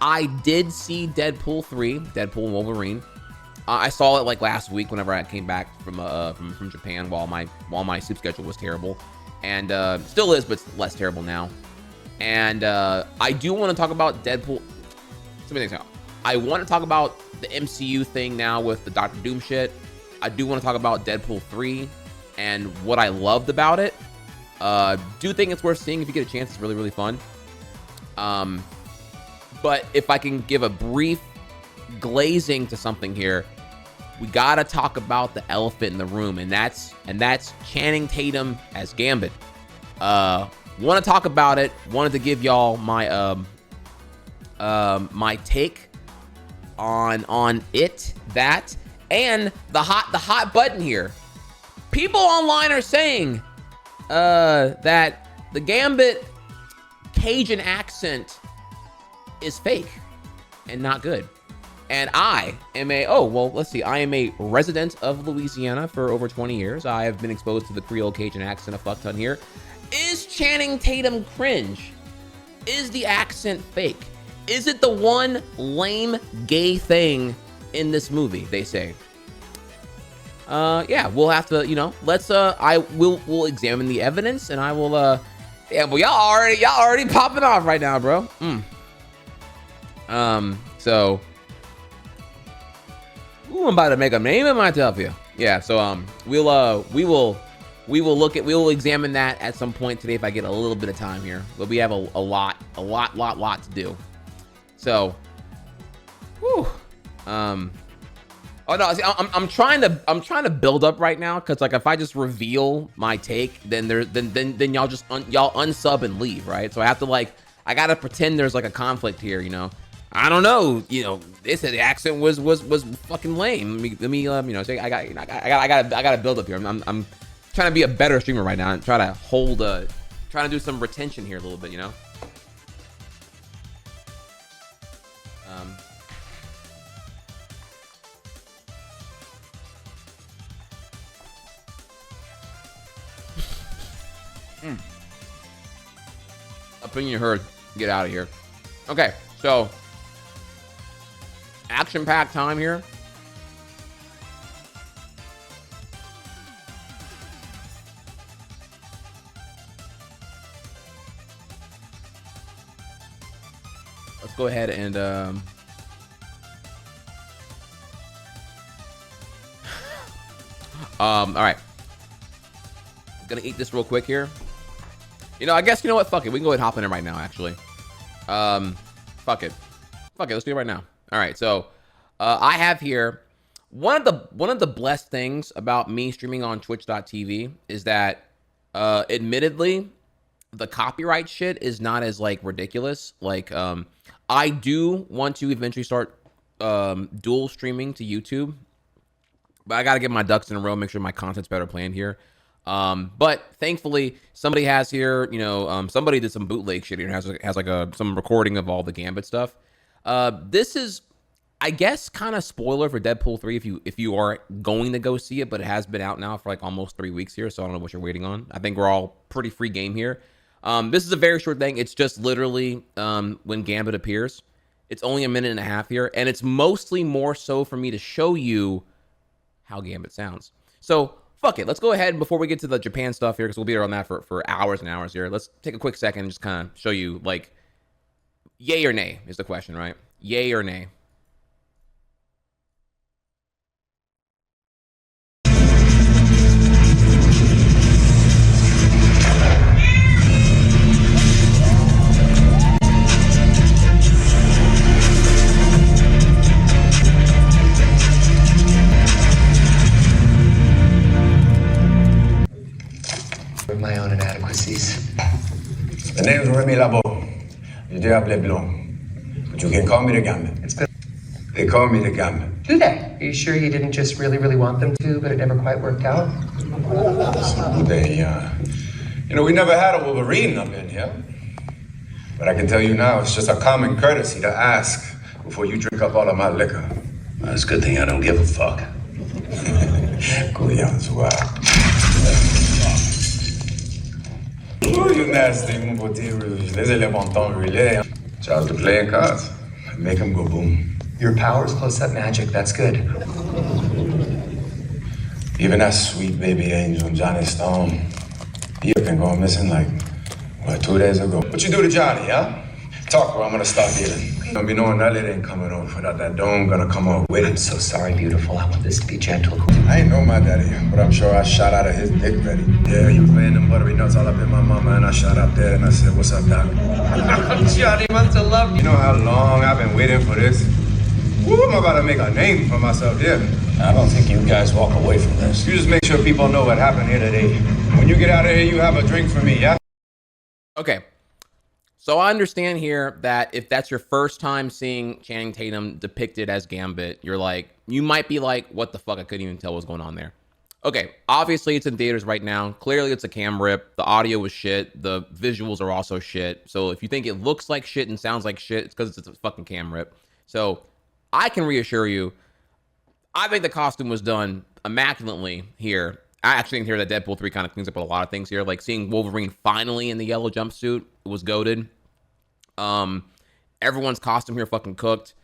I did see Deadpool 3, Deadpool and Wolverine. I saw it like last week whenever I came back from Japan while my sleep schedule was terrible, and still is, but it's less terrible now. And I do want to talk about Deadpool. So many things now. I want to talk about the MCU thing now with the Doctor Doom shit. I do want to talk about Deadpool 3 and what I loved about it. Do think it's worth seeing if you get a chance. It's really, really fun. But if I can give a brief glazing to something here, we gotta talk about the elephant in the room, and that's Channing Tatum as Gambit. Want to talk about it? Wanted to give y'all my my take on it, that, and the hot button here. People online are saying that the Gambit Cajun accent is fake and not good. And I am I am a resident of Louisiana for over 20 years. I have been exposed to the Creole Cajun accent a fuck ton here. Is Channing Tatum cringe? Is the accent fake? Is it the one lame gay thing in this movie, they say? Yeah, we'll have to, we'll examine the evidence, and I will, yeah, well, y'all already popping off right now, bro. So, ooh, I'm about to make a name in myself here. Yeah, so, we will examine that at some point today if I get a little bit of time here, but we have a lot to do. So, whew, oh no, see, I'm trying to build up right now, because like if I just reveal my take, then y'all just y'all unsub and leave, right? So I have to I gotta pretend there's like a conflict here, you know. I don't know, they said the accent was fucking lame. Let me so I gotta build up here. I'm trying to be a better streamer right now and try to trying to do some retention here a little bit, Opinion heard. Get out of here. Okay, so action-packed time here. Let's go ahead and all right. I'm gonna eat this real quick here. I guess, what? Fuck it. We can go ahead and hop in it right now, actually. Fuck it. Let's do it right now. All right. So, I have here one of the blessed things about me streaming on twitch.tv is that, admittedly, the copyright shit is not as ridiculous. I do want to eventually start, dual streaming to YouTube, but I got to get my ducks in a row, make sure my content's better planned here. But thankfully somebody has here, somebody did some bootleg shit here and has some recording of all the Gambit stuff. This is, I guess, kind of spoiler for Deadpool 3 if you are going to go see it, but it has been out now for almost 3 weeks here, so I don't know what you're waiting on. I think we're all pretty free game here. This is a very short thing. It's just literally, when Gambit appears. It's only a minute and a half here, and it's mostly more so for me to show you how Gambit sounds. So, fuck it. Let's go ahead, and before we get to the Japan stuff here, because we'll be there on that for hours and hours here, let's take a quick second and just kind of show you, yay or nay is the question, right? Yay or nay? My own inadequacies. The name's Remy Labo. Le Diable Blanc. But you can call me the Gambit. They call me the Gambit. Do they? Are you sure you didn't just really, really want them to, but it never quite worked out? We never had a Wolverine up in here. But I can tell you now, it's just a common courtesy to ask before you drink up all of my liquor. Well, it's a good thing I don't give a fuck. Oh, you nasty, mon beauté rouge. Les éléphants brûlés. Charge de playing cards. make him go boom. Your power's close-up magic. That's good. Even that sweet baby angel, Johnny Stone, he been going missing like, what, 2 days ago? What you do to Johnny, huh? Talk or I'm gonna stop dealing. Don't be knowing that lady ain't coming off without that dome gonna come off with I'm it. so sorry, beautiful. I want this to be gentle. I ain't know my daddy, but I'm sure I shot out of his dick ready. Yeah, he was laying them buttery nuts all up in my mama, and I shot up there and I said, what's up, doc? Johnny must have loved You know how long I've been waiting for this? Woo, I'm about to make a name for myself here. I don't think you guys walk away from this. You just make sure people know what happened here today. When you get out of here, you have a drink for me, yeah? Okay. So I understand here that if that's your first time seeing Channing Tatum depicted as Gambit, you're like, you might be like, what the fuck? I couldn't even tell what was going on there. Okay, obviously it's in theaters right now. Clearly it's a cam rip. The audio was shit. The visuals are also shit. So if you think it looks like shit and sounds like shit, it's because it's a fucking cam rip. So I can reassure you, I think the costume was done immaculately here. I actually think here that Deadpool 3 kind of cleans up a lot of things here. Like seeing Wolverine finally in the yellow jumpsuit was goated. Everyone's costume here fucking cooked.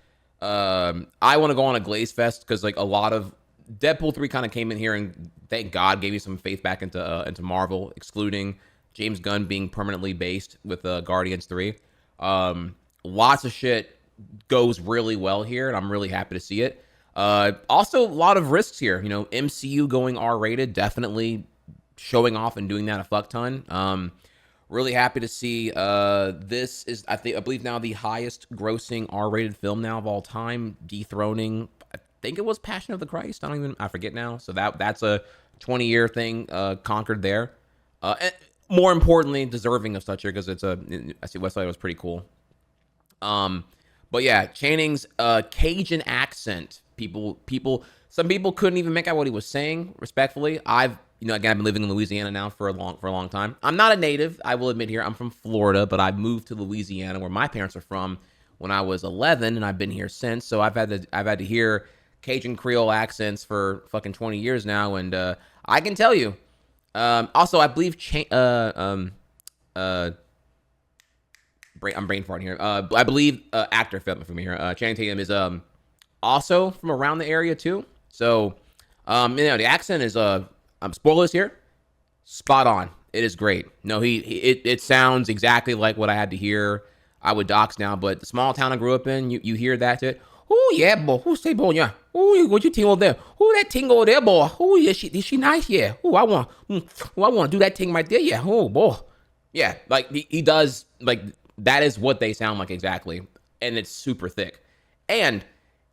I want to go on a Glaze Fest because like a lot of Deadpool 3 kind of came in here and thank God gave you some faith back into Marvel, excluding James Gunn being permanently based with Guardians 3. Lots of shit goes really well here, and I'm really happy to see it. Also, a lot of risks here. You know, MCU going R-rated, definitely showing off and doing that a fuck ton. Really happy to see this is, I believe now the highest grossing R-rated film now of all time, dethroning, I think it was Passion of the Christ. I forget now. So that's a 20-year thing conquered there. And more importantly, deserving of such here because it's I see Westside was pretty cool. But yeah, Channing's Cajun accent. Some people couldn't even make out what he was saying. Respectfully, I've been living in Louisiana now for a long time. I'm not a native, I will admit here. I'm from Florida, but I moved to Louisiana, where my parents are from, when I was 11, and I've been here since. So I've had to hear Cajun Creole accents for fucking 20 years now, and I can tell you. Also, I believe I'm brain farting here. I believe actor from here. Channing Tatum is also from around the area too. So the accent is spoilers here, spot on. It is great. No, it sounds exactly like what I had to hear. I would dox now, but the small town I grew up in, you hear that shit. Oh yeah, boy. Who say boy? Yeah. Oh, what you ting over there? Who that ting over there, boy? Oh yeah, is she nice? Yeah. Oh, I want to do that ting right there. Yeah. Oh boy. Yeah. Like he does like. That is what they sound like exactly, and it's super thick. And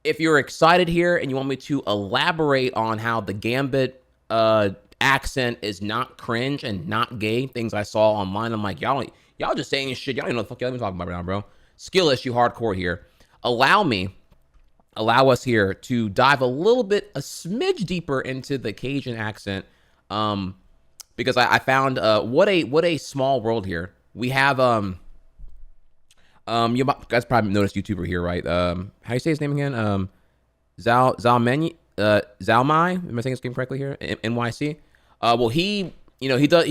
if you're excited here and you want me to elaborate on how the Gambit accent is not cringe and not gay, things I saw online, I'm like, y'all just saying this shit. Y'all don't even know what the fuck y'all even talking about right now, bro. Skill issue hardcore here. Allow us here to dive a smidge deeper into the Cajun accent, because I found what a small world here. We have you guys probably noticed YouTuber here, right? How do you say his name again? XiaoManNYC. Am I saying his name correctly here? NYC. Well, he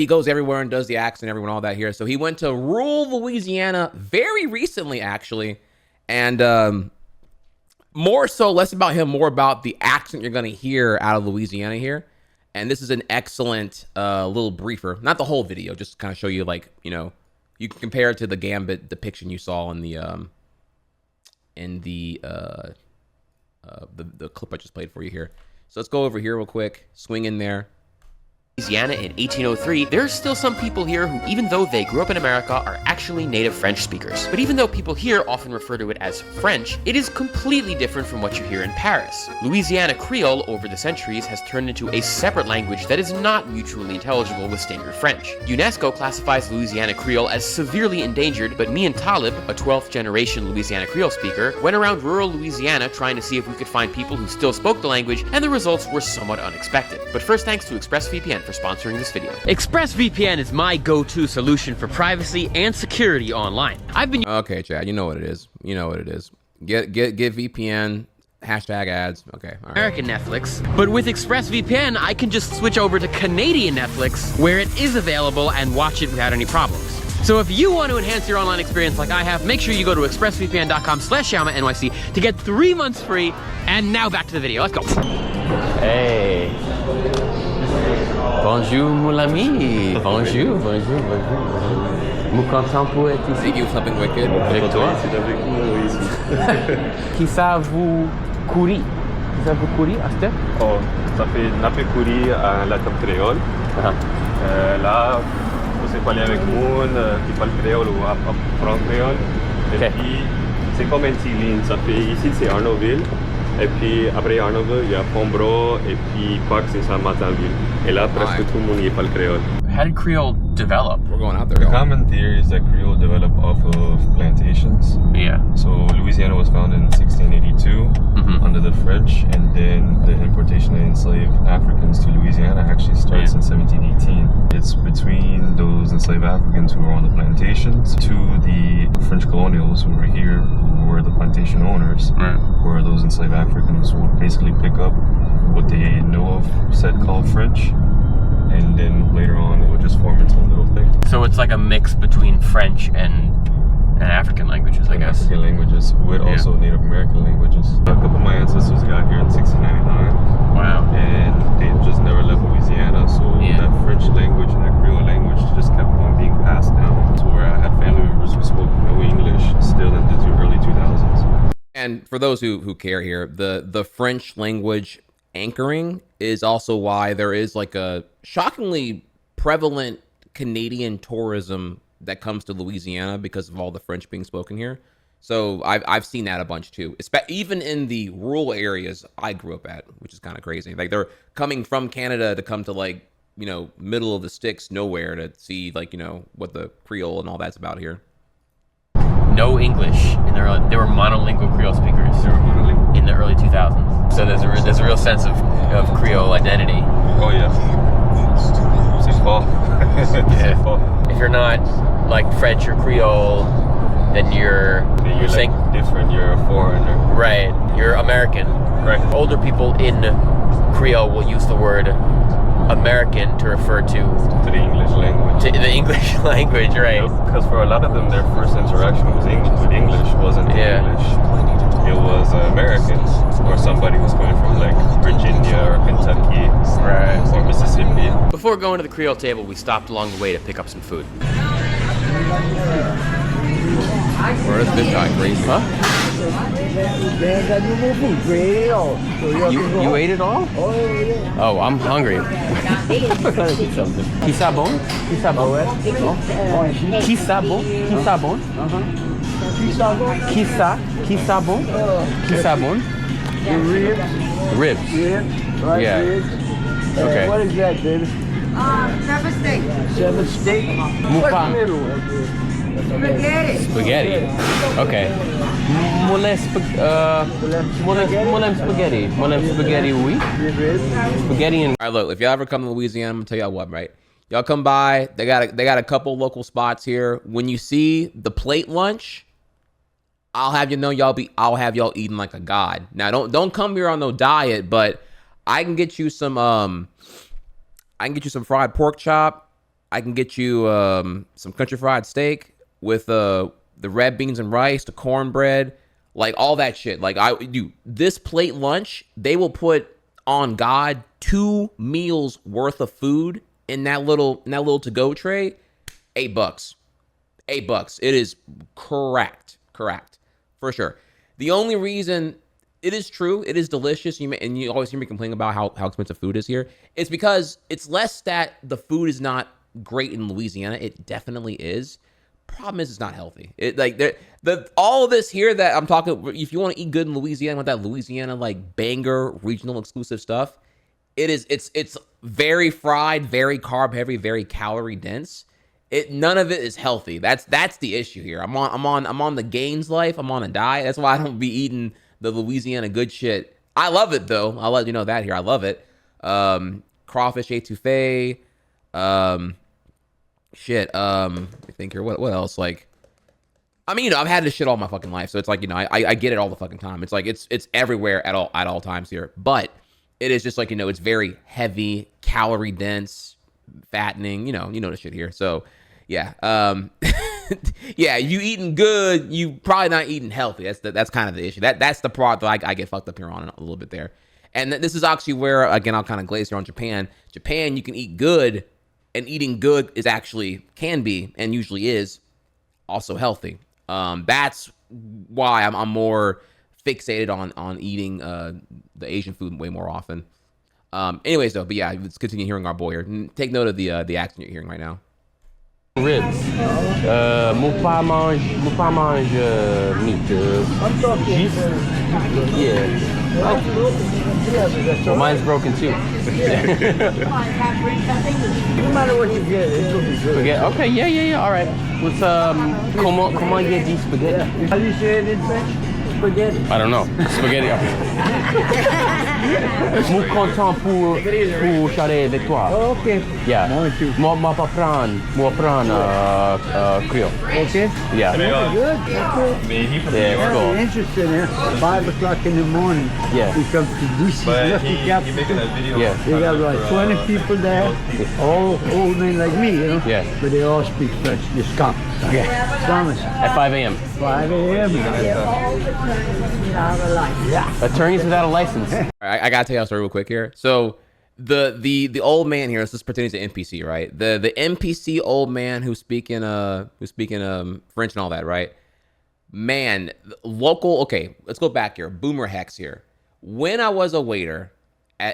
goes everywhere and does the accent, everyone, all that here. So he went to rural Louisiana very recently, actually, and more so, less about him, more about the accent you're gonna hear out of Louisiana here. And this is an excellent little briefer, not the whole video, just to kind of show you, like, you can compare it to the Gambit depiction you saw in the clip I just played for you here. So let's go over here real quick. Swing in there. Louisiana in 1803, there are still some people here who, even though they grew up in America, are actually native French speakers. But even though people here often refer to it as French, it is completely different from what you hear in Paris. Louisiana Creole, over the centuries, has turned into a separate language that is not mutually intelligible with standard French. UNESCO classifies Louisiana Creole as severely endangered, but me and Talib, a 12th generation Louisiana Creole speaker, went around rural Louisiana trying to see if we could find people who still spoke the language, and the results were somewhat unexpected. But first, thanks to ExpressVPN for sponsoring this video. ExpressVPN is my go-to solution for privacy and security online. I've been Okay, Chad, you know what it is. Get VPN, hashtag ads. Okay, all right. American Netflix, but with ExpressVPN, I can just switch over to Canadian Netflix, where it is available, and watch it without any problems. So if you want to enhance your online experience like I have, make sure you go to expressvpn.com/XiaoManNYC to get 3 months free. And now back to the video. Let's go. Hey. Bonjour, mon ami. Bonjour, bonjour, bonjour. Nous content pour être ici. Thank you, something wicked. Avec toi. Qui ça vous courir? Qui ça vous courir à cette? Oh, ça fait napé courir à la top créole. Là, vous pouvez parler avec Moon qui parle créole ou apprendre créole. Et puis, c'est comme une petite ligne. Ça fait ici, c'est Arnaudville. Et puis, après Arnaudville, il y a Pombro. Et puis, Pax, c'est Saint-Martinville. Et là, presque tout le monde y parle créole. How did Creole develop? We're going out there. The common theory is that Creole developed off of plantations. Yeah. So Louisiana was founded in 1682 under the French, and then the importation of enslaved Africans to Louisiana actually starts in 1718. It's between those enslaved Africans who were on the plantations to the French colonials who were here, who were the plantation owners, where those enslaved Africans would basically pick up what they know of, said called French, and then later on it would just form its own little thing. So it's like a mix between French and African languages, I guess. African languages with also Native American languages. A couple of my ancestors got here in 1699. Wow. And they just never left Louisiana, so that French language and that Creole language just kept on being passed down to where I had family members who spoke no English still in the early 2000s. And for those who care here, the French language anchoring is also why there is like a shockingly prevalent Canadian tourism that comes to Louisiana because of all the French being spoken here. So I've seen that a bunch too, even in the rural areas I grew up at, which is kind of crazy. Like they're coming from Canada to come to like, you know, middle of the sticks, nowhere to see like, you know, what the Creole and all that's about here. No English, and they were monolingual Creole speakers in the early 2000s. So there's a real sense of Creole identity. Oh yeah. C'est fort. C'est fort. If you're not like French or Creole, then you're saying like different. You're a foreigner. Right. You're American. Right. Older people in Creole will use the word American to refer to the English language. To the English language, right? Because for a lot of them, their first interaction with English wasn't English. It was American, or somebody who's coming from like Virginia or Kentucky, right, or Mississippi. Before going to the Creole table, we stopped along the way to pick up some food. Where is this guy crazy? Huh? You ate it all? Oh, I'm hungry. Qui ça bon? Qui ça bon? Qui ça bon? Qui ça bon? Qui ça? Qui ça bon? Qui ça bon? Ribs. Yeah. Okay. What is that, baby? 7 steak. 7 steak? What's middle? Spaghetti. Okay. Mole spaghetti, oui. Spaghetti and. All right, look. If y'all ever come to Louisiana, I'm gonna tell y'all what, right? Y'all come by. They got a couple local spots here. When you see the plate lunch, I'll have you know I'll have y'all eating like a god. Now don't come here on no diet, but I can get you some fried pork chop. I can get you some country fried steak with the red beans and rice, the cornbread, like all that shit. Like I do this plate lunch, they will put on God 2 meals worth of food in that little to-go tray. $8. $8. It is correct. For sure. The only reason it is true, it is delicious. You always hear me complain about how expensive food is here. It's because it's less that the food is not great in Louisiana. It definitely is. Problem is, it's not healthy. It like all of this here that I'm talking. If you want to eat good in Louisiana, with that Louisiana like banger regional exclusive stuff, it's very fried, very carb heavy, very calorie dense. None of it is healthy. That's the issue here. I'm on the Gaines life. I'm on a diet. That's why I don't be eating the Louisiana good shit. I love it though. I'll let you know that here. I love it. Crawfish etouffee. Let me think here. What else? Like, I mean, I've had this shit all my fucking life, so it's like, you know, I get it all the fucking time. It's like it's everywhere at all times here. But it is just like, you know, it's very heavy, calorie dense, fattening. You know the shit here. So Yeah. Yeah, you eating good, you probably not eating healthy. That's kind of the issue. That's the part that I get fucked up here on a little bit there. And this is actually where, again, I'll kind of glaze here on Japan. Japan, you can eat good, and eating good is actually, can be, and usually is, also healthy. That's why I'm more fixated on eating the Asian food way more often. Anyways, though, but yeah, let's continue hearing our boy here. Take note of the accent you're hearing right now. Ribs. Mon pas mange meat. Yeah. Well, mine's broken too. No matter what you get, it will be good. Spaghetti. Okay, yeah. All right. What's comment il dit spaghetti? How do you say it in French? Spaghetti. I don't know. Spaghetti. Moi content pour charler avec toi. Oh, okay. Yeah. Moi pas prendre Creole. Okay. Yeah. Good. Yeah, cool. Interesting, eh? 5 o'clock in the morning. Yeah. We come to DC. Yeah. They got like 20 people there, all old men like me, you know? Yeah. But they all speak French. They stop. Yeah. Promise. At 5 a.m. 5 a.m. Yeah. Attorneys without a license. I gotta tell you a story real quick here. So the old man here, this is pertaining to NPC, right? The NPC old man who's speaking French and all that, right? Man, local. Okay, let's go back here. Boomer Hex here. When I was a waiter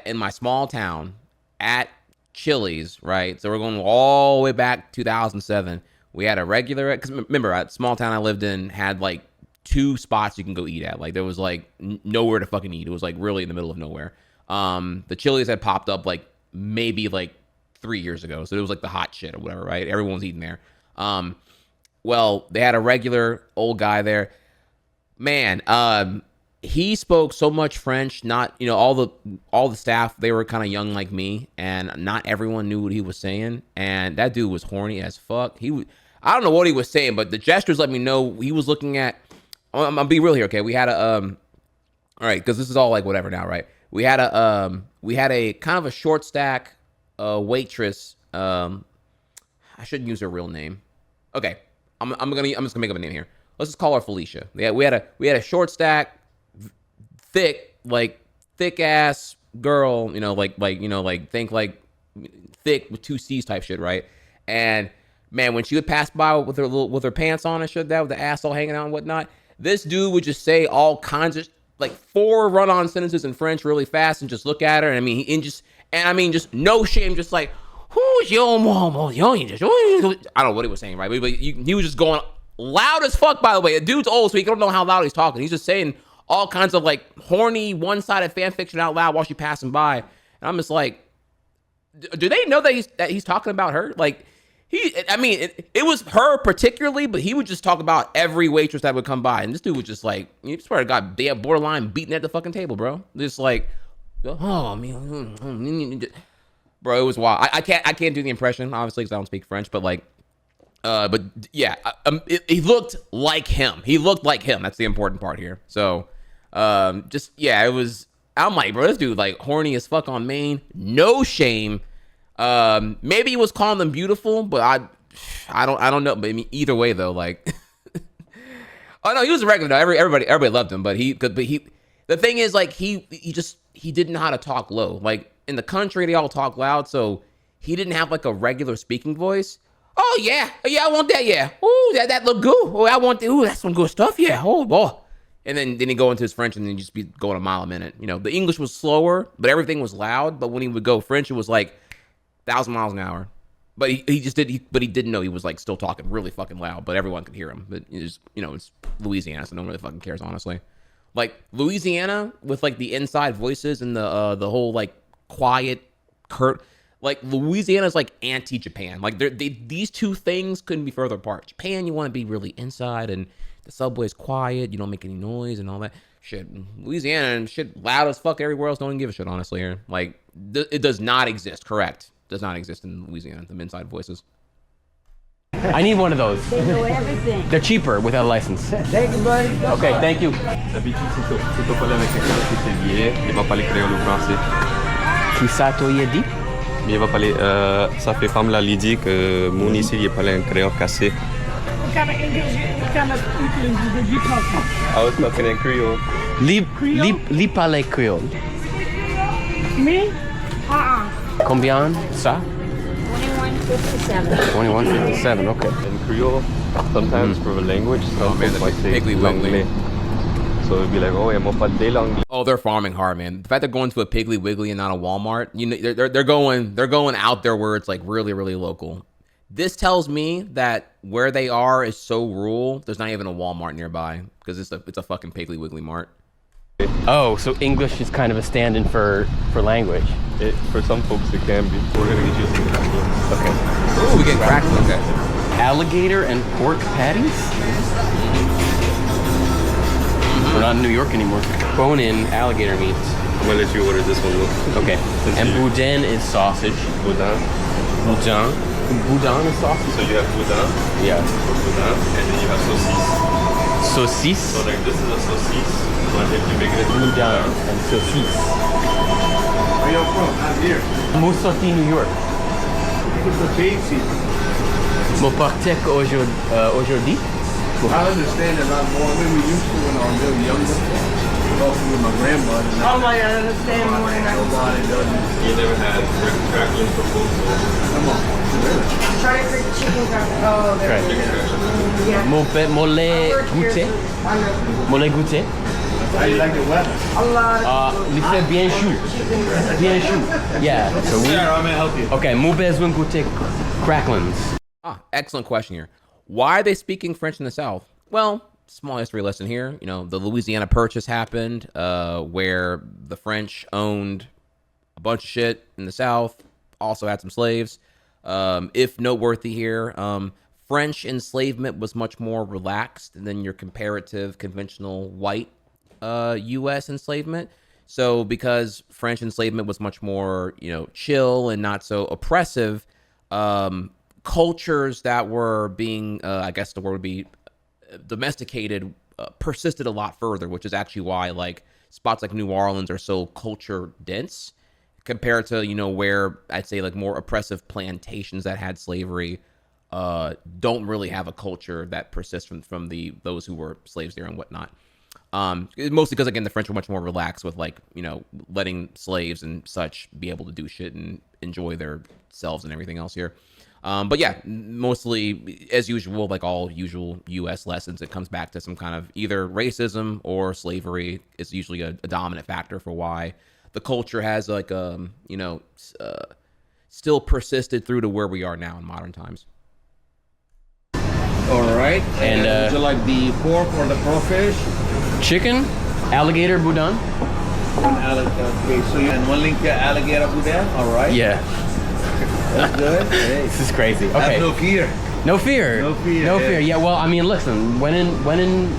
in my small town at Chili's, right? So we're going all the way back 2007. We had a regular, because remember, at small town I lived in had like 2 spots you can go eat at. Like there was like nowhere to fucking eat. It was like really in the middle of nowhere. The Chili's had popped up like maybe like 3 years ago. So it was like the hot shit or whatever, right? Everyone was eating there. Well, they had a regular old guy there. Man, he spoke so much French, not, you know, all the staff, they were kind of young like me, and not everyone knew what he was saying. And that dude was horny as fuck. I don't know what he was saying, but the gestures let me know he was looking at, I'm gonna be real here, okay? We had a all right, because this is all like whatever now, right? We had a kind of a short stack waitress. I shouldn't use her real name. Okay, I'm just gonna make up a name here. Let's just call her Felicia. Yeah, we had a short stack, thick ass girl, you know, think like thick with 2 C's type shit, right? And man, when she would pass by with her pants on and shit, that with the ass all hanging out and whatnot, this dude would just say all kinds of like 4 run-on sentences in French really fast and just look at her. And I mean, just no shame, just like, who's your mom? I don't know what he was saying, right? But he was just going loud as fuck, by the way. The dude's old, so he don't know how loud he's talking. He's just saying all kinds of like horny, one-sided fan fiction out loud while she's passing by. And I'm just like, do they know that he's talking about her? Like, it was her particularly, but he would just talk about every waitress that would come by. And this dude was just like, you swear to God, they have borderline beating at the fucking table, bro. Just like, oh, man. Bro, it was wild. I can't do the impression, obviously, because I don't speak French, but like, but yeah, he looked like him. He looked like him. That's the important part here. So, just, yeah, it was, I'm like, bro, this dude, like, horny as fuck on Maine. No shame. Maybe he was calling them beautiful, but I don't know. But I mean, either way though, like, oh no, he was a regular. Everybody loved him, but the thing is, like, he didn't know how to talk low. Like in the country, they all talk loud, so he didn't have like a regular speaking voice. Oh yeah, I want that. Yeah, ooh, that look good. Oh, I want that. Ooh, that's some good stuff. Yeah, oh boy. And then he go into his French and then just be going a mile a minute. You know, the English was slower, but everything was loud. But when he would go French, it was like 1,000 miles an hour. But he didn't know he was like still talking really fucking loud, but everyone could hear him. But it's Louisiana, so no one really fucking cares, honestly. Like Louisiana with like the inside voices and the whole like quiet like Louisiana's like anti-Japan. Like these two things couldn't be further apart. Japan, you want to be really inside and the subway's quiet, you don't make any noise and all that shit. Louisiana and shit loud as fuck everywhere else, don't even give a shit, honestly. Here, like it does not exist. Correct. Does not exist in Louisiana, the inside voices. I need one of those. They know everything. They're cheaper without a license. Thank you, buddy. Okay, thank you. Qui ça toi dit? Il va parler, ça fait comme la Lydie que mon ici, il parlait un créole cassé. What kind of English did you talk? I was talking in Creole. Li parle créole. Me? Combien ça? 2157. 2157, okay. In Creole, sometimes for a language, some man, folks might say Piggly Wiggly. l'anglais. So it'd be like, oh, I'm pas de l'anglais. Oh, they're farming hard, man. The fact they're going to a Piggly Wiggly and not a Walmart, you know, they're going out there where it's like really, really local. This tells me that where they are is so rural. There's not even a Walmart nearby because it's a fucking Piggly Wiggly mart. Oh, so English is kind of a stand-in for language. For some folks, it can be. We're gonna get used to that. Okay. Ooh, we get cracked. Okay. Alligator and pork patties? We're not in New York anymore. Bone-in alligator meats. I'm gonna let you order this one. Look. Okay. And boudin is sausage. Boudin. Boudin? Boudin is sausage? So you have boudin. Yeah. Boudin, and then you have saucisse. Saucisse? So like this is a saucisse, but if you make it Boudin and saucisse. Where y'all from? Not here. Moussoti, New York. It's a cave season. Mon partek aujourd'hui? I understand a lot more than we used to when I was really younger. Talking with my grandmother. Oh my God, I understand more than I was. Nobody doesn't. You never had crackling proposal. Come on. Really? Try to create chicken crackers. Oh, there we go. Yeah. Mon lait goûté? Mon lait goûté? How you like the weather? A lot. Il fait bien chaud. Bien chaud. Yeah. So we, Yeah, I'm gonna help you. okay, mon besoin goûter cracklins. Ah, excellent question here. Why are they speaking French in the South? Well, small history lesson here. You know, the Louisiana Purchase happened, where the French owned a bunch of shit in the South, also had some slaves. If noteworthy here, French enslavement was much more relaxed than your comparative conventional white U.S. enslavement. So because French enslavement was much more, you know, chill and not so oppressive, cultures that were being, I guess the word would be domesticated, persisted a lot further, which is actually why like spots like New Orleans are so culture dense compared to, you know, where I'd say like more oppressive plantations that had slavery don't really have a culture that persists from those who were slaves there and whatnot. Mostly because, again, the French were much more relaxed with, like, you know, letting slaves and such be able to do shit and enjoy their selves and everything else here. But yeah, mostly, as usual, like all usual U.S. lessons, it comes back to some kind of either racism or slavery is usually a dominant factor for why the culture has, like, you know, still persisted through to where we are now in modern times. All right. And, would you like the pork or the crawfish? Chicken, alligator boudin. Okay, so you and one link alligator boudin. All right. Yeah. That's good. Hey. This is crazy. Have Okay. no fear. No fear. No fear, No yeah. fear. Yeah. Well, I mean, listen. When in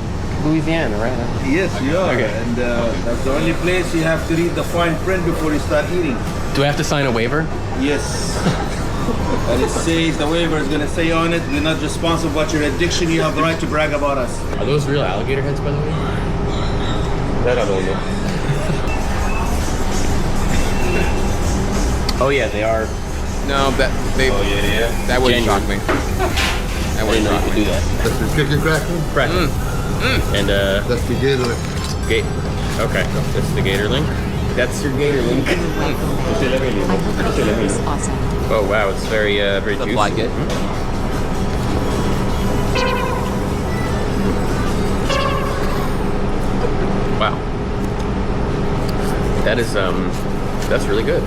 Louisiana, right? Yes, you are. Okay. And that's the only place you have to read the fine print before you start eating. Do I have to sign a waiver? Yes. And it says the waiver is going to say on it, we're not responsible for your addiction. You have the right to brag about us. Are those real alligator heads, by the way? That I don't know. Oh yeah, they are. No, that that wouldn't shock me. That wouldn't shock me. Do that. That's the chicken crackling? Crackling. And That's the gator. Okay, that's the gatorling. That's your gatorling. Awesome. Oh wow, it's very very juicy. Like it. Wow. That is that's really good.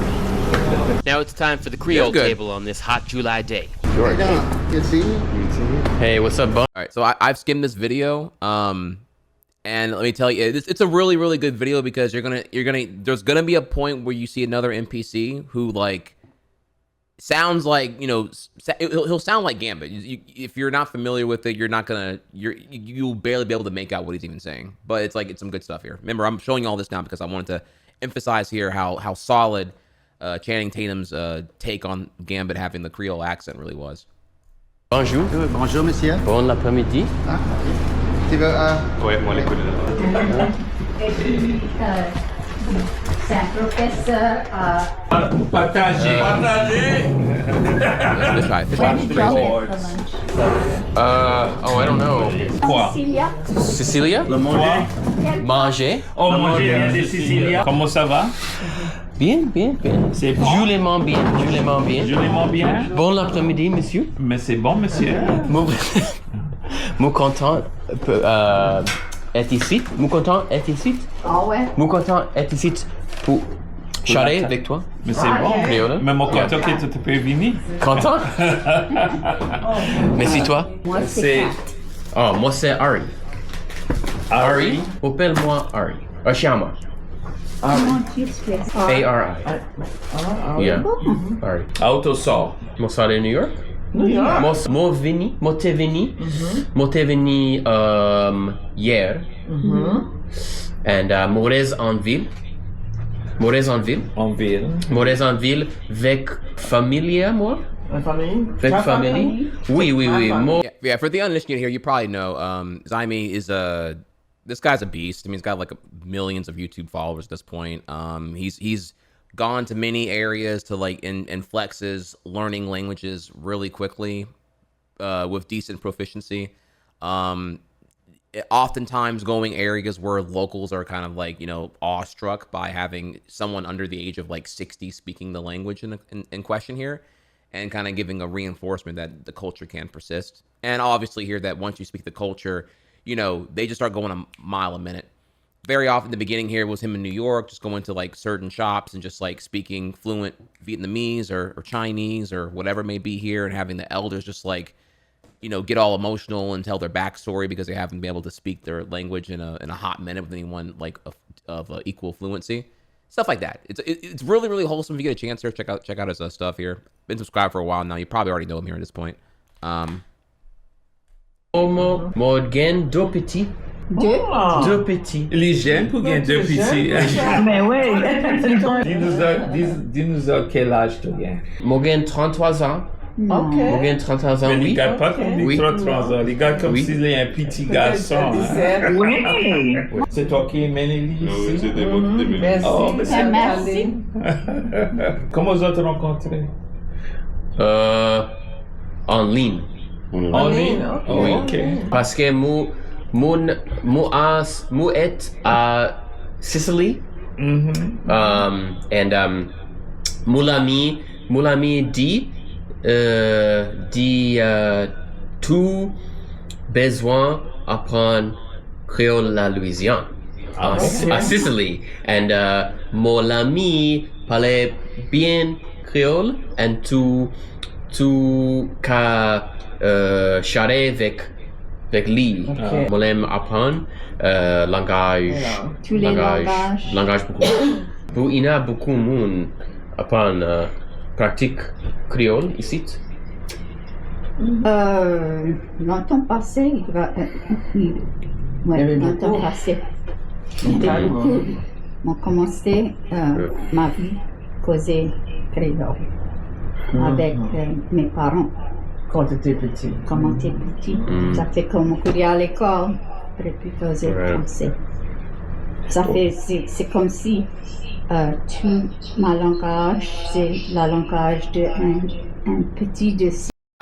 Now it's time for the Creole good. table on this hot July day. Hey, Don, you see me? Hey, what's up, bud? All right, so I've skimmed this video, and let me tell you, it's a really, really good video because there's gonna be a point where you see another NPC who like sounds like, you know, he'll sound like Gambit. If you're not familiar with it, you'll barely be able to make out what he's even saying. But it's some good stuff here. Remember, I'm showing you all this now because I wanted to emphasize here how solid Channing Tatum's take on Gambit having the Creole accent really was. Bonjour. Bonjour, monsieur. Bon après-midi. Ah, ok. Tu veux, Ouais, moi les coups de C'est un professeur Partagez. Let's try. Fish fry. for lunch. Oh, I don't know. Quoi? Cecilia. Cecilia? Le manger. Manger. Oh, manger vient de Sicilia. Comment ça va? Bien, bien, bien. C'est bon. Julement bien, julement bien. Joliment bien. Bon après-midi, monsieur. Mais c'est bon, monsieur. Mon content est ici. Mon content est ici. Ah ouais. Mon content est ici pour charrer avec toi. Mais c'est bon. Créole. Mais mon content que tu peux venir. Content? Mais c'est toi? Moi, c'est Kat. Oh, moi c'est Ari. Ari? Appelle-moi Ari. Chiama. Comment tu fais ça? A-R-I. Yeah. Ari. Auto sort. Moi sors de New York. Moi venu hier. And Morez en ville. En ville. Morez en ville avec famille, moi. Avec famille. Oui. Yeah, for the uninitiated here, you probably know Xiaomi is this guy's a beast. I mean, he's got like millions of YouTube followers at this point. He's gone to many areas to like and flexes learning languages really quickly with decent proficiency. Oftentimes going areas where locals are kind of like, you know, awestruck by having someone under the age of like 60 speaking the language in question here, and kind of giving a reinforcement that the culture can persist. And obviously here that once you speak the culture, you know, they just start going a mile a minute. Very often the beginning here was him in New York, just going to like certain shops and just like speaking fluent Vietnamese or Chinese or whatever it may be here, and having the elders just like, you know, get all emotional and tell their backstory because they haven't been able to speak their language in a hot minute with anyone like of equal fluency. Stuff like that. It's really, really wholesome. If you get a chance here, check out his stuff here. Been subscribed for a while now. You probably already know him here at this point. Morgan deux petits. Deux petits. Les jeunes pour gagner deux petits. Mais oui. Dis-nous quel âge tu gagnes. Morgan 33 ans. Morgan 33 ans, Mais oui. les gars pas comme des Oui. 33 ans. Les gars comme s'il est un petit garçon. Hein. Oui. C'est toi qui mène les ici. Oh, merci. Comment vous êtes rencontrés? En ligne. En ligne? Oui. Ok. Parce que moi est à Sicily. And mon ami dit tout besoin apprendre créole la Louisiane à Sicily. And mon ami parlait bien créole, and tout ka charrer avec lui. Mon aime apprendre Tous les langages. langage beaucoup. Il y a beaucoup de monde apprendre pratique créole ici. Longtemps passé, longtemps passé. On commencé ma vie causer créole avec mes parents. Quand tu étais petit. Quand j'étais petit, ça fait comme on courait à l'école, puis causer français. Ça fait, c'est comme si tout ma langage, c'est la langage d'un petit de.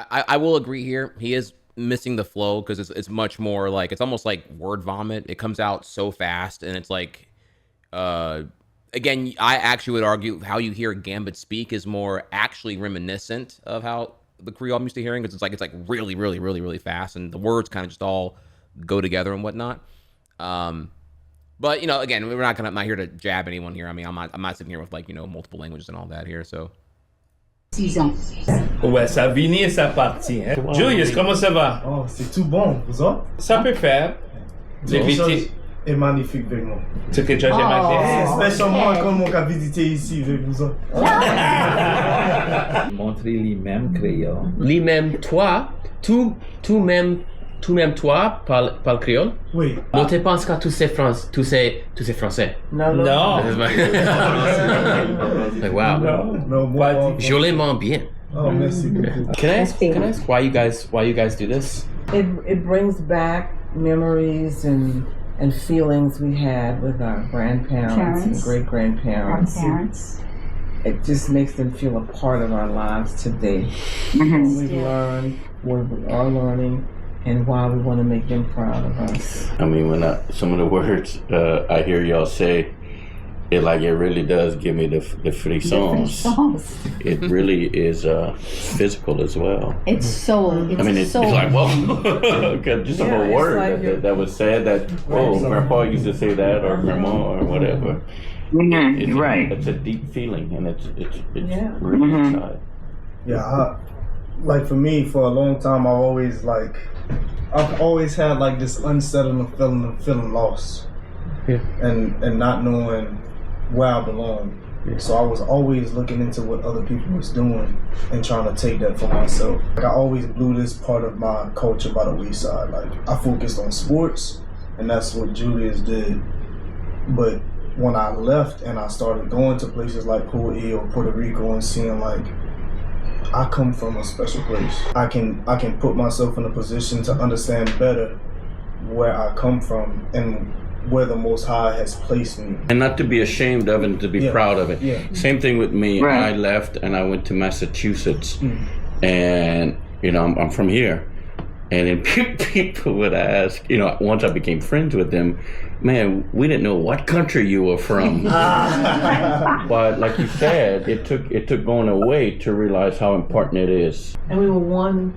I will agree here. He is missing the flow because it's much more like, it's almost like word vomit. It comes out so fast, and it's like, again, I actually would argue how you hear Gambit speak is more actually reminiscent of how the Creole I'm used to hearing, because it's like really, really, really, really fast, and the words kind of just all go together and whatnot. But you know, again, we're not here to jab anyone here. I mean, I'm not sitting here with like, you know, multiple languages and all that here. So 6 ans. Ouais, ça vient et ça partit. Hein? Julius, comment ça va? Oh, c'est tout bon, vous autres? Ça peut faire. L'éviter est magnifique avec moi. Ce que tu as jamais Spécialement comme on a visité ici avec vous autres. Montrer les mêmes crayons. Les mêmes toi, tout même toi parle créole? Oui. Moi, tu penses que tous ces français? Non. Like, wow. No, Joliment bien. Oh, merci beaucoup. Can I ask why you guys do this? It brings back memories and and feelings we had with our grandparents and great-grandparents. Grandparents. It just makes them feel a part of our lives today. What we've learned, what we are learning, and why we want to make them proud of us. I mean, when some of the words I hear y'all say, it really does give me the frissons. It really is physical as well. It's so. It's like, whoa, just a whole word that was said that, grandpa used to say that, or grandma, or whatever. It's a deep feeling, and it's really inside. Yeah, like for me, for a long time, I've always had like this unsettling feeling of feeling lost, and not knowing where I belong. So I was always looking into what other people was doing and trying to take that for myself. Like I always blew this part of my culture by the wayside. Like I focused on sports, and that's what Julius did. But when I left and I started going to places like Hawaii or Puerto Rico and seeing like I come from a special place. I can put myself in a position to understand better where I come from and where the Most High has placed me. And not to be ashamed of it and to be proud of it. Yeah. Same thing with me. I left and I went to Massachusetts. And, I'm from here. And then people would ask, once I became friends with them, man, we didn't know what country you were from. But like you said, it took going away to realize how important it is. And we were one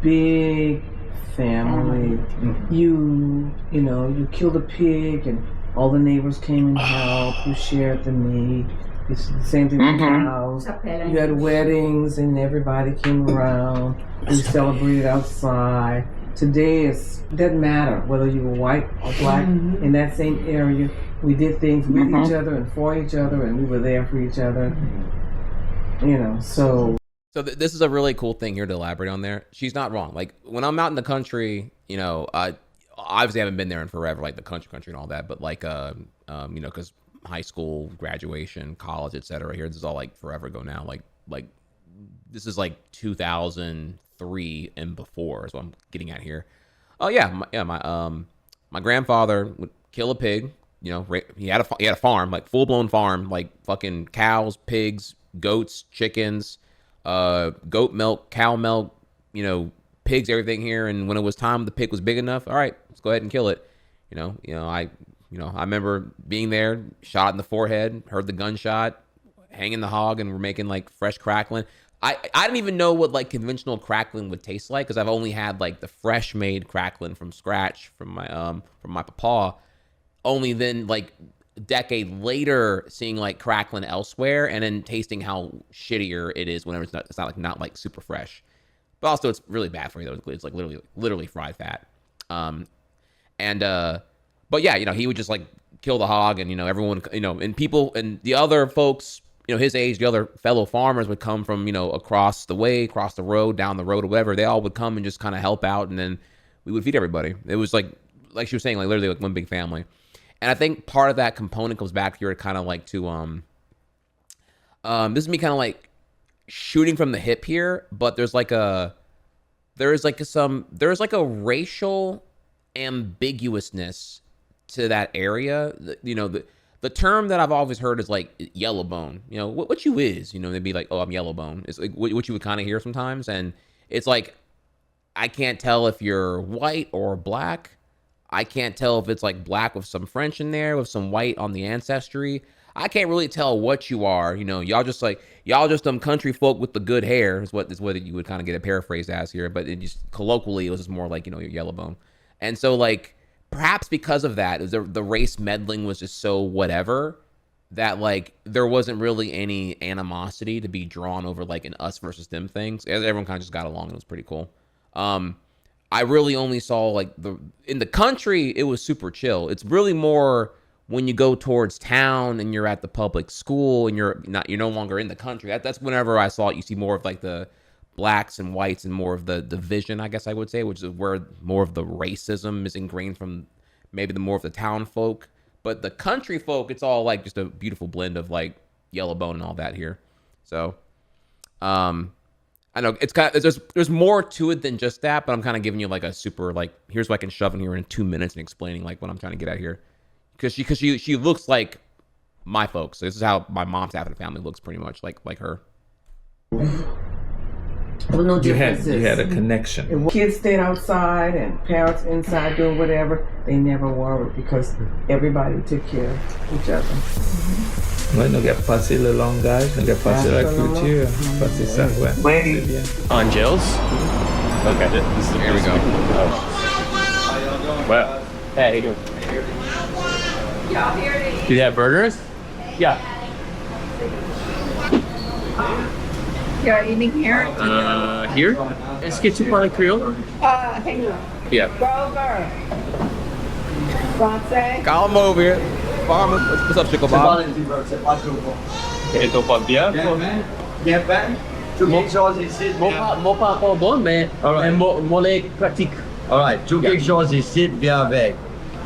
big family. You killed a pig and all the neighbors came and helped. You shared the meat. It's the same thing with cows. You had weddings and everybody came around. We celebrated outside. Today it doesn't matter whether you were white or black in that same area. We did things with each other and for each other, and we were there for each other. So this is a really cool thing here to elaborate on there. She's not wrong. Like when I'm out in the country, I obviously haven't been there in forever, like the country and all that, but like, because high school, graduation, college, etc. Here, this is all like forever ago now. Like this is like 2003 and before is what I'm getting at here. Oh yeah, my grandfather would kill a pig. He had a farm, like full blown farm, like fucking cows, pigs, goats, chickens, goat milk, cow milk, pigs, everything here. And when it was time, the pig was big enough. All right, let's go ahead and kill it. I remember being there, shot in the forehead, heard the gunshot, hanging the hog, and we're making like fresh crackling. I didn't even know what like conventional crackling would taste like because I've only had like the fresh made crackling from scratch from my papa. Only then like a decade later seeing like crackling elsewhere and then tasting how shittier it is whenever it's not like super fresh. But also it's really bad for you though. It's like literally fried fat. But yeah, he would just like kill the hog and, everyone, and people and the other folks, his age, the other fellow farmers would come from, across the way, across the road, down the road or whatever. They all would come and just kind of help out. And then we would feed everybody. It was like she was saying, like literally like one big family. And I think part of that component comes back here to kind of like to, this is me kind of like shooting from the hip here, but there's like a racial ambiguousness to that area. The term that I've always heard is like yellow bone. What you is, they'd be like, oh, I'm yellow bone. It's like what you would kind of hear sometimes. And it's like, I can't tell if you're white or black. I can't tell if it's like black with some French in there, with some white on the ancestry. I can't really tell what you are. Y'all just them country folk with the good hair is what you would kind of get it paraphrased as here. But it just colloquially, it was just more like, you're yellow bone. And so like, perhaps because of that, the race meddling was just so whatever that like there wasn't really any animosity to be drawn over like an us versus them things. Everyone kind of just got along and it was pretty cool. I really only saw like in the country, it was super chill. It's really more when you go towards town and you're at the public school and you're no longer in the country. That's whenever I saw it. You see more of like the blacks and whites and more of the division, I guess I would say, which is where more of the racism is ingrained from maybe the more of the town folk. But the country folk, it's all like just a beautiful blend of like yellow bone and all that here. So, I know it's kind of there's more to it than just that, but I'm kind of giving you like a super like here's what I can shove in here in 2 minutes and explaining like what I'm trying to get at here, because she looks like my folks. So this is how my mom's half of the family looks pretty much like her. There was no You differences. had a connection. If kids stayed outside and parents inside doing whatever, they never worried because everybody took care of each other. Ouais, nous avons passé le langage, nous avons passé la culture, passé ça, ouais. C'est bien. Angels? Okay. This is here we go. Well, hey, how you doing? Do you have burgers? Yeah. You're eating here? Here? Est-ce que tu parles créole? Hang on. Yeah. Grover. Français. Call him over here. Farmer. What's up, Chico Bob? Et ton pas bien? Bien fait. Tu quelque chose ici. Mon pas encore bon, mais mon lait pratique. Alright, tout quelque chose ici vient avec.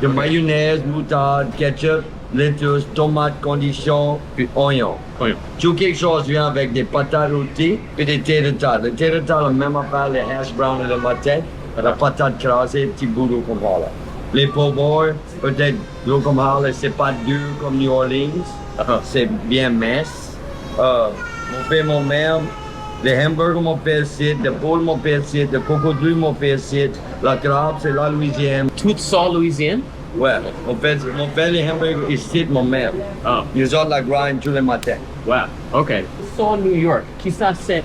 De mayonnaise, moutarde, ketchup, lettuce, tomate, condition, puis oignon. Tout quelque chose vient avec des patates rôties et des tater. Les tater, la même affaire, les hash browns et le matin, la patate crasée, petit boulot comme ça. Les po' peut-être gros comme ça, c'est pas dur comme New Orleans, c'est bien mince. Mon père, mon mère, les hamburgers m'ont fait ici, les poules m'ont fait ici, les crocodiles m'ont fait ici, la crabe c'est la Louisiane. Tout ça Louisiane? Ouais, mon père les hamburgers ici, mon mère. Ils ont la grind tous les matins. Wow, okay. So New York, qui ça c'est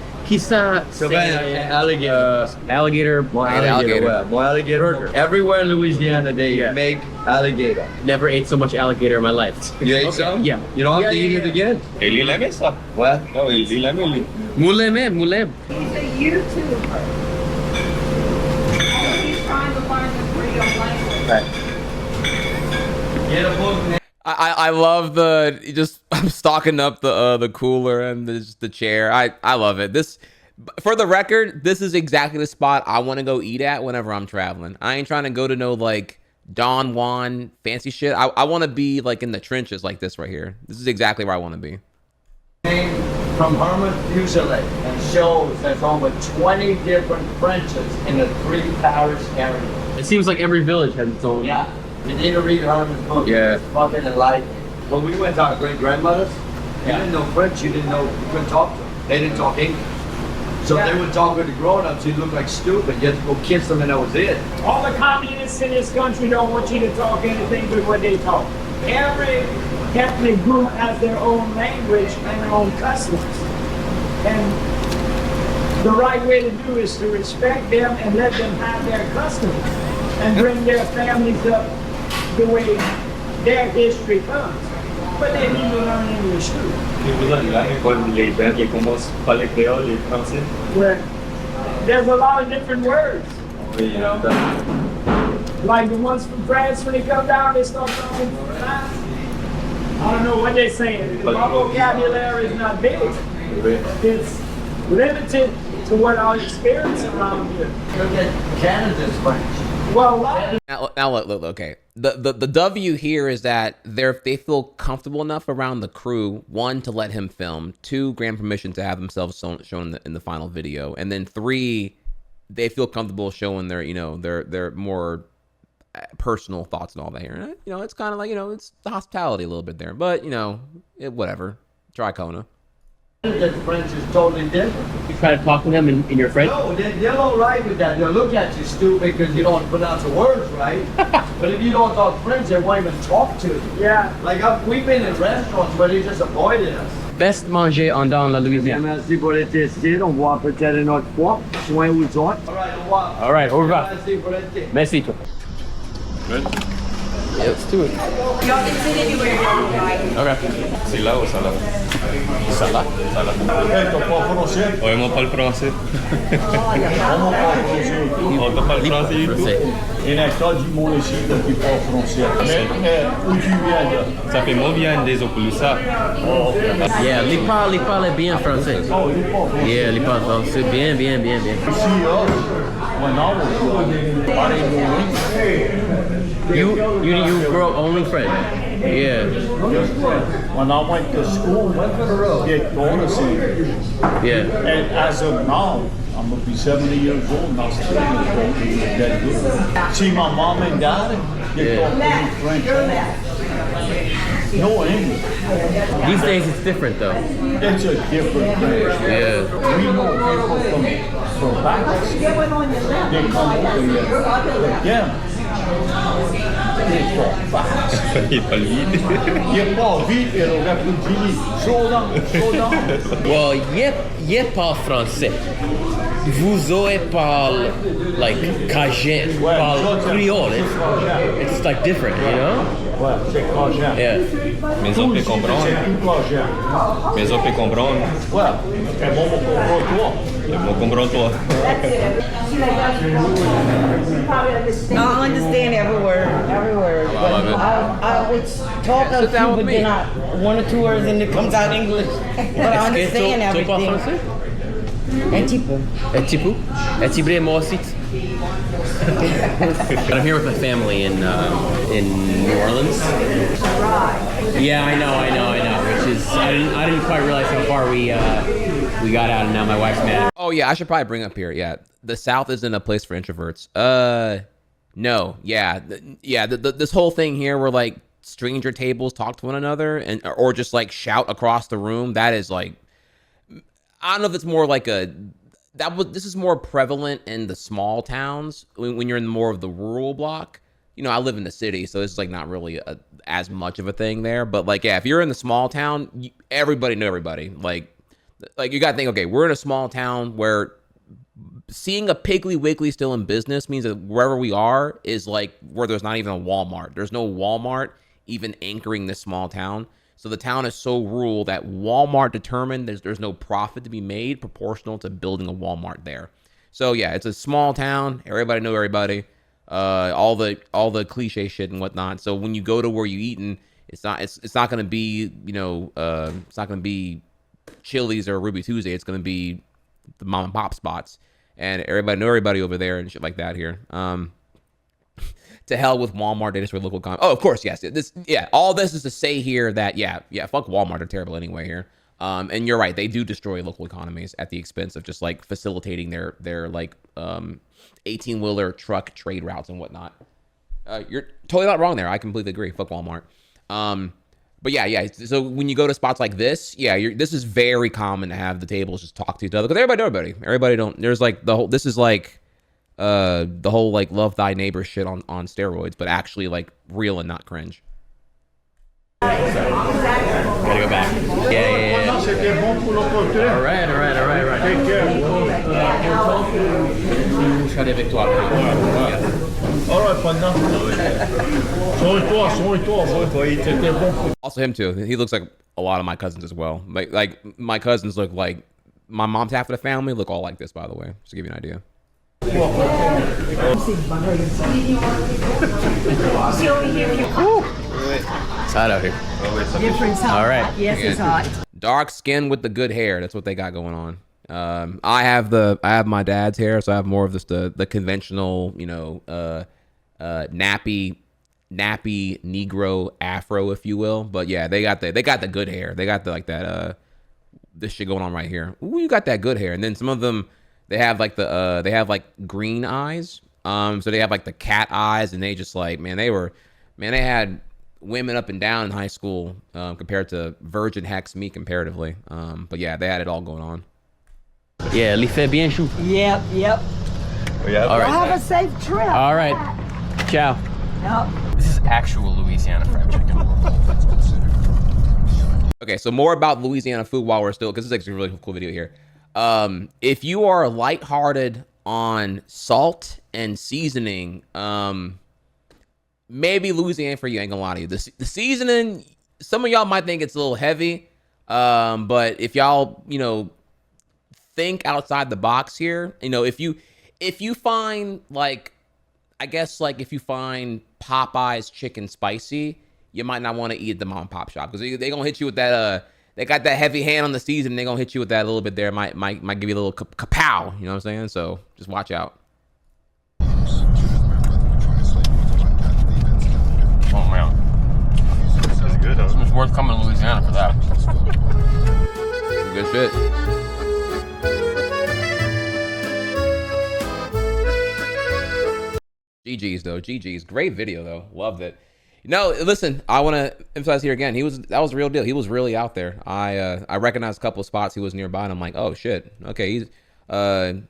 alligator. Alligator. More alligator. Ouais. More alligator. Burger. Everywhere in Louisiana they make alligator. Never ate so much alligator in my life. You ate some? Yeah. You don't have to eat it again? Il aimait ça. Ouais. Non, il aimait lui. Moulin. He's a YouTuber. And he's trying to learn the real language. Right. Get a book, man. I love I'm stocking up the cooler and the chair. I love it. This, for the record, this is exactly the spot I want to go eat at whenever I'm traveling. I ain't trying to go to no like Don Juan fancy shit. I want to be like in the trenches like this right here. This is exactly where I want to be. From Herman Fuselier and shows there's over 20 different Frenches in the 3 parish area. It seems like every village has its own. Yeah. You need to read Herman's book. Yeah. It's fucking enlightening. When we went to our great-grandmothers, you didn't know French, you couldn't talk to them. They didn't talk English. So if they would talk with the grown-ups, you'd look like stupid. You had to go kiss them and that was it. All the communists in this country don't want you to talk anything but what they talk. Every ethnic group has their own language and their own customs. And the right way to do is to respect them and let them have their customs and bring their families up the way their history comes. But they need to learn English too. Well, there's a lot of different words. You know, like the ones from France, when they come down, they start talking fast. I don't know what they're saying. My vocabulary is not big. It's limited to what I experience around here. Canada's French. Well, now look, okay. The W here is that they feel comfortable enough around the crew, 1, to let him film, 2, grant permission to have themselves shown in the final video, and then 3, they feel comfortable showing their more personal thoughts and all that here. And, it's kind of like, it's the hospitality a little bit there, but whatever. Try Kona. The French is totally different. You try to talk to them in your French? No, they're all right with that. They'll look at you stupid because you don't pronounce the words right. But if you don't talk French, they won't even talk to you. Yeah. Like we've been in restaurants where they just avoided us. Best manger dans la Louisiane. Merci pour les tester. On voit peut-être une autre fois. Soin aux autres. All right, au revoir. Merci pour les tester. Merci. Good? Yeah, let's do it. Y'all can sit anywhere y'all like. Okay. C'est là ou ça là? Ça là? Ça là. T'as pas français? Ouais, moi pas le français. On t'a pas le français du tout? Il y a un tas du monde ici qui parle français. Mais où tu viens de? Ça fait mon bien des Opulusa. Yeah, il parle bien français. Oh, il parle français. Yeah, il parle français bien. Ici, when I was young, I didn't know English. You grow up only French? Yeah. When I went to school, get bonus in. Yeah. And as of now, I'm gonna be 70 years old and I still don't be that good. See my mom and dad, they talk to me French. No English. These days it's different though. It's a different thing. Yeah. We know people from Pakistan. They come over here. But them, they talk fast. Il parle vite. Il parle vite et le répondit. Slow down, slow down. Well, il parle français. Vous autres parle like Cajun, parle Creole. It's like different, you know? Ouais, c'est Cajun. Yeah. Mais on peut comprendre. C'est tout Cajun. Mais on peut comprendre. Ouais, et bon, on comprend toi. Et on comprend toi. I understand every word, every word. I love it. I always talk a Sit down few, with but me. then one or two words and it comes out English. But I understand everything. Un petit peu. Un petit peu? Un petit peu moi aussi. But I'm here with my family in New Orleans. Yeah, I know. Which is I didn't quite realize how far we got out, and now my wife's mad. Oh yeah, I should probably bring up here. Yeah, the South isn't a place for introverts. No. Yeah, this whole thing here where like stranger tables talk to one another and or just like shout across the room. That is like, I don't know if it's more like this is more prevalent in the small towns when you're in more of the rural block. You know, I live in the city, so it's like not really as much of a thing there. But like, yeah, if you're in the small town, everybody know everybody. Like you got to think, okay, we're in a small town where seeing a Piggly Wiggly still in business means that wherever we are is like where there's not even a Walmart. There's no Walmart even anchoring this small town. So the town is so rural that Walmart determined there's no profit to be made proportional to building a Walmart there. So yeah, it's a small town. Everybody know everybody. All the cliche shit and whatnot. So when you go to where you eating, it's not gonna be, you know, it's not gonna be Chili's or Ruby Tuesday. It's gonna be the mom and pop spots, and everybody know everybody over there and shit like that here. To hell with Walmart. They destroy local economy. Oh, of course, yes. All this is to say here that fuck Walmart. They're terrible anyway here. And you're right. They do destroy local economies at the expense of just like facilitating their like 18-wheeler truck trade routes and whatnot. You're totally not wrong there. I completely agree. Fuck Walmart. But yeah. So when you go to spots like this, this is very common to have the tables just talk to each other because everybody know everybody. Everybody don't. There's like the whole. This is like the whole like love thy neighbor shit on steroids, but actually like real and not cringe. Gotta go back. Yeah. All right. Take care. Je serai avec toi. All right, pendant. Sois-toi. Also him too. He looks like a lot of my cousins as well. Like my cousins look like my mom's half of the family look all like this, by the way, just to give you an idea. It's hot out here. All right. Yes, it's hot. Dark skin with the good hair. That's what they got going on. I have my dad's hair, so I have more of just the conventional, you know, nappy Negro afro, if you will. But yeah, they got the good hair. They got this shit going on right here. Ooh, you got that good hair. And then some of them, they have like green eyes. So they have like the cat eyes, and they just like, they had women up and down in high school compared to virgin hex me comparatively. But yeah, they had it all going on. Yeah, les fait bien chaud. Yep. All right. Have a safe trip. All right. Ciao. Yep. This is actual Louisiana fried chicken. Okay, so more about Louisiana food while we're still, because this is actually a really cool video here. If you are lighthearted on salt and seasoning, maybe Louisiana for you, ain't gonna lie to you. The seasoning, some of y'all might think it's a little heavy, but if y'all, you know, think outside the box here, you know, if you find like, I guess like if you find Popeye's chicken spicy, you might not want to eat at the mom and pop shop because they gonna hit you with that. They got that heavy hand on the season. They gonna hit you with that a little bit there. Might give you a little kapow. You know what I'm saying? So just watch out. Oh man. worth coming to Louisiana for that. Good shit. GG's though. GG's. Great video though. Loved it. No, listen, I want to emphasize here again. That was the real deal. He was really out there. I recognized a couple of spots he was nearby, and I'm like, oh shit. Okay, Zhao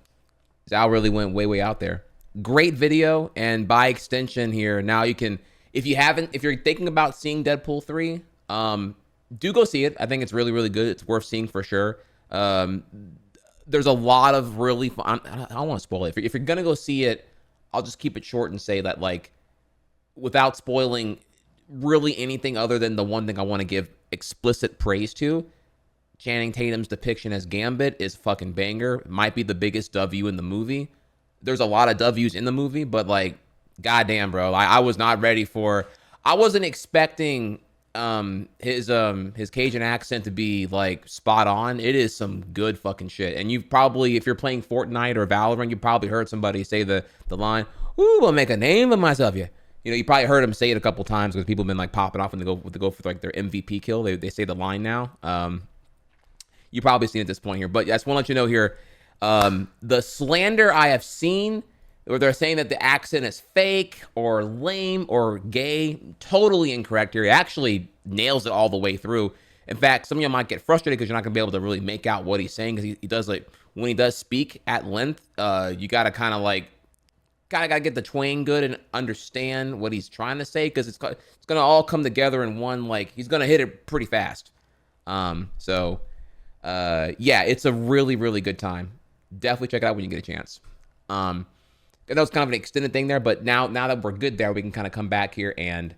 really went way out there. Great video, and by extension here, now you can, if you're thinking about seeing Deadpool 3, do go see it. I think it's really good. It's worth seeing for sure. There's a lot of really fun, I don't want to spoil it. If you're gonna go see it, I'll just keep it short and say that, like, without spoiling really anything other than the one thing I want to give explicit praise to, Channing Tatum's depiction as Gambit is fucking banger. It might be the biggest W in the movie. There's a lot of W's in the movie, but like, goddamn, bro, I was not ready for. I wasn't expecting his Cajun accent to be like spot on. It is some good fucking shit. And you've probably, if you're playing Fortnite or Valorant, you probably heard somebody say the line, "Ooh, I'll make a name of myself." Yeah. You know, you probably heard him say it a couple times because people have been like popping off when they go for like their MVP kill. They say the line now. You probably seen it at this point here, but I just want to let you know here, the slander I have seen where they're saying that the accent is fake or lame or gay, totally incorrect here. He actually nails it all the way through. In fact, some of you might get frustrated because you're not gonna be able to really make out what he's saying, because he does, like, when he does speak at length, you gotta kind of like gotta get the twang good and understand what he's trying to say, because it's gonna all come together in one, like, he's gonna hit it pretty fast. Yeah, it's a really good time. Definitely check it out when you get a chance. That was kind of an extended thing there, but now that we're good there, we can kind of come back here and